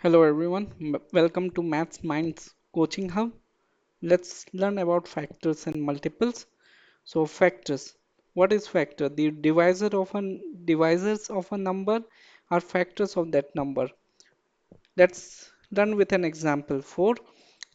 Hello everyone, welcome to Maths Minds Coaching Hub. Let's learn about factors and multiples. So factors. What is factor? The divisors of a number are factors of that number. Let's learn with an example. 4.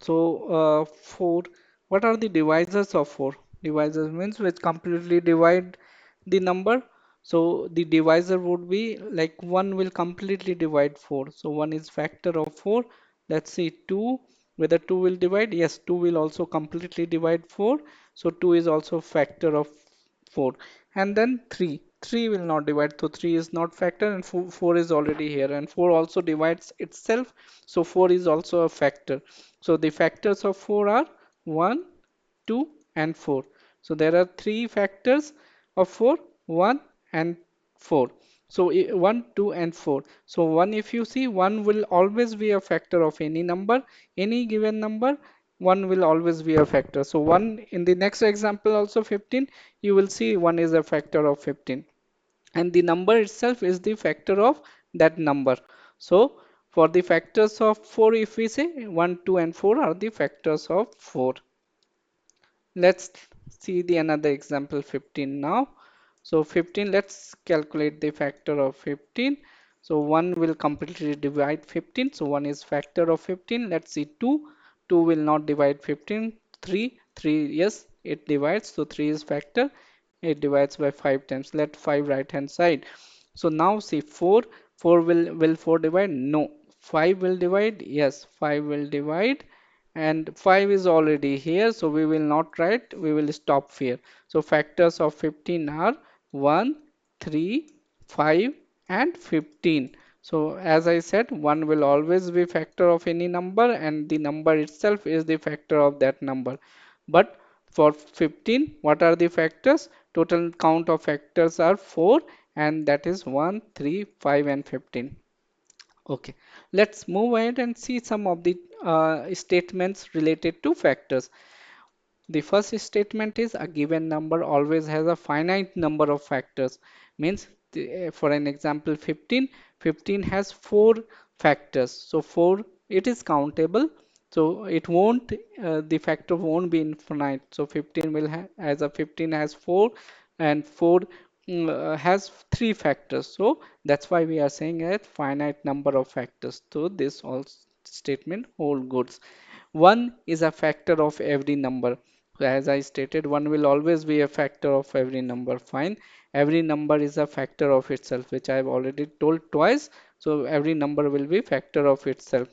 4. What are the divisors of 4? Divisors means which completely divide the number. So the divisor would be like 1 will completely divide 4. So 1 is factor of 4. Let's see 2. Whether 2 will divide? Yes, 2 will also completely divide 4. So 2 is also factor of 4. And then 3. 3 will not divide. So 3 is not factor and 4 is already here. And 4 also divides itself. So 4 is also a factor. So the factors of 4 are 1, 2 and 4. So there are three factors of 4, 1 and 4. So 1, 2 and 4. So 1, if you see, 1 will always be a factor of any number, any given number, 1 will always be a factor. So 1 in the next example also 15, you will see 1 is a factor of 15 and the number itself is the factor of that number. So for the factors of 4, if we say 1, 2 and 4 are the factors of 4. Let's see the another example 15 now. So 15, let's calculate the factor of 15. So 1 will completely divide 15. So 1 is factor of 15. Let's see 2. 2 will not divide 15. 3. 3, yes, it divides. So 3 is factor. It divides by 5 times. Let 5 right hand side. So now see 4. 4 will 4 divide? No. 5 will divide? Yes, 5 will divide and 5 is already here, so we will not write, we will stop here. So factors of 15 are 1, 3, 5 and 15. So as I said, 1 will always be factor of any number and the number itself is the factor of that number. But for 15, what are the factors? Total count of factors are 4 and that is 1, 3, 5 and 15. Okay, let's move ahead and see some of the statements related to factors. The first statement is a given number always has a finite number of factors. Means, for an example, 15, 15 has 4 factors. So 4, it is countable. So it won't, the factor won't be infinite. So 15 will have, as a 15 has 4 and 4 has 3 factors. So that's why we are saying a finite number of factors. So this all statement hold goods. 1 is a factor of every number. So as I stated, 1 will always be a factor of every number. Fine. Every number is a factor of itself, which I have already told twice. So every number will be factor of itself.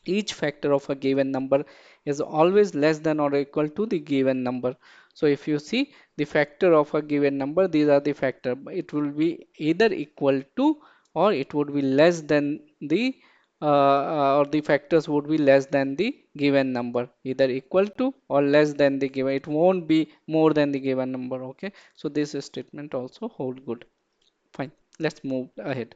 Each factor of a given number is always less than or equal to the given number. So if you see the factor of a given number, these are the factor. It will be either equal to or it would be less than the or the factors would be less than the given number, either equal to or less than the given. It won't be more than the given number. Okay, so this statement also hold good. Fine, let's move ahead.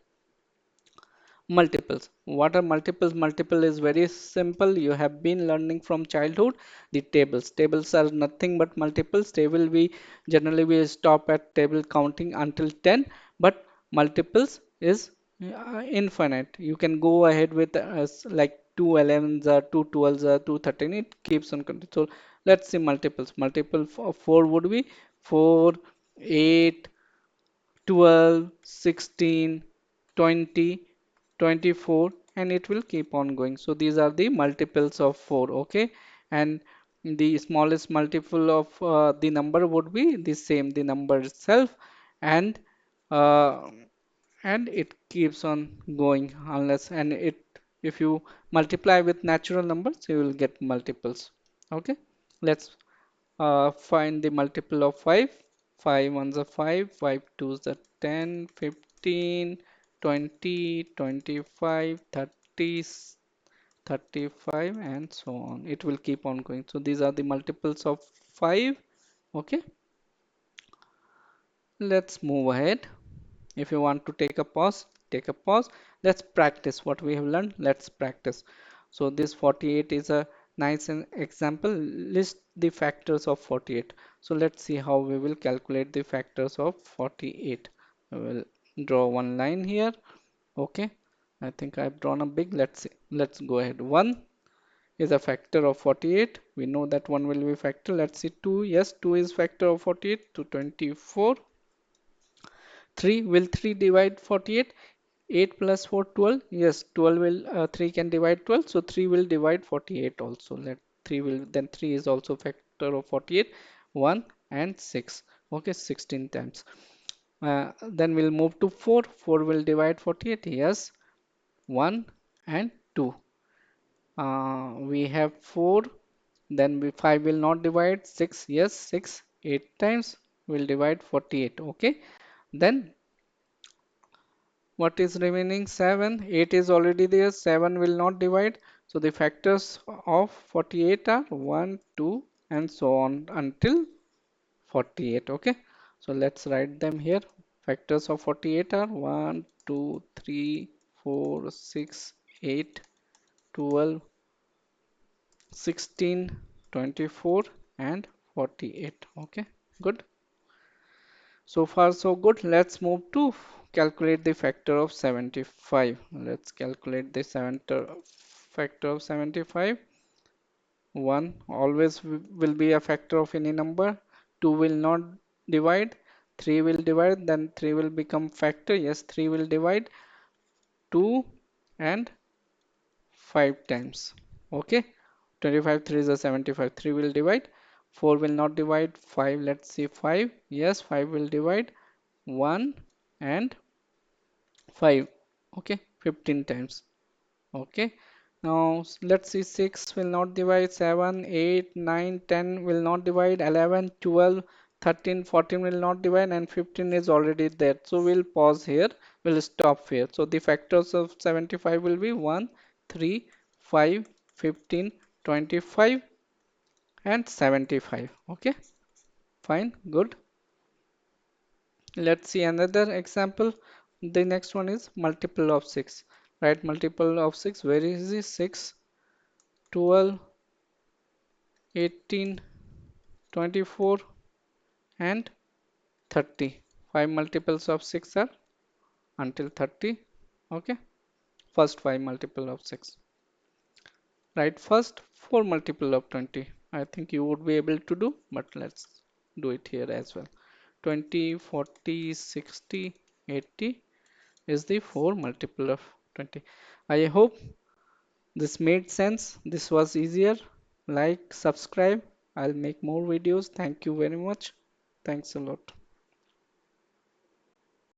Multiples. What are multiples? Multiple is very simple. You have been learning from childhood. The tables. Tables are nothing but multiples. Table we generally we stop at table counting until 10, but multiples is infinite. You can go ahead with like 2 11s or 2 12s or 2 13. It keeps on continuing. So let's see multiples. Multiple of 4 would be 4, 8, 12, 16, 20, 24 and it will keep on going. So these are the multiples of 4. Okay, and the smallest multiple of the number would be the same, the number itself, and uh, and it keeps on going unless and it if you multiply with natural numbers you will get multiples. Okay, let's find the multiple of 5. 5 ones are 5, 5 twos are 10, 15, 20, 25, 30, 35 and so on. It will keep on going. So these are the multiples of 5. Okay, let's move ahead. If you want to take a pause, take a pause. Let's practice what we have learned. Let's practice. So this 48 is a nice example. List the factors of 48. So let's see how we will calculate the factors of 48. I will draw one line here. Okay. I think I've drawn a big. Let's see. Let's go ahead. 1 is a factor of 48. We know that 1 will be factor. Let's see 2. Yes, 2 is factor of 48 to 24. 3, will 3 divide 48? 8 plus 4, 12. Yes, 12 will 3 can divide 12. So 3 will divide 48 also. Let 3 will, then 3 is also factor of 48. 1 and 6. Okay, 16 times. Then we'll move to 4. 4 will divide 48. Yes, 1 and 2. We have 4. Then 5 will not divide 6. Yes, 6. 8 times will divide 48. Okay. Then what is remaining? 7. 8 is already there. 7 will not divide. So the factors of 48 are 1, 2, and so on until 48. Okay. So let's write them here. Factors of 48 are 1, 2, 3, 4, 6, 8, 12, 16, 24, and 48. Okay. Good. So far so good. Let's move to calculate the factor of 75. Let's calculate the factor of 75. 1 always will be a factor of any number. 2 will not divide. 3 will divide. Then 3 will become factor. Yes, 3 will divide 2 and 5 times. Okay. 25 3 is a 75. 3 will divide. 4 will not divide. 5, let's see 5. Yes, 5 will divide. 1 and 5. Okay, 15 times. Okay, now let's see 6 will not divide. 7, 8, 9, 10 will not divide. 11, 12, 13, 14 will not divide, and 15 is already there. So we'll pause here, we'll stop here. So the factors of 75 will be 1, 3, 5, 15, 25, and 75. Okay, fine, good. Let's see another example. The next one is multiple of 6. Right, multiple of 6. Where is this? 6, 12, 18, 24, and 30. 5 multiples of 6 are until 30. Okay. First 5 multiple of 6. Right, first 4 multiple of 20. I think you would be able to do, but let's do it here as well. 20, 40, 60, 80 is the 4 multiple of 20. I hope this made sense. This was easier. Like, subscribe. I'll make more videos. Thank you very much. Thanks a lot.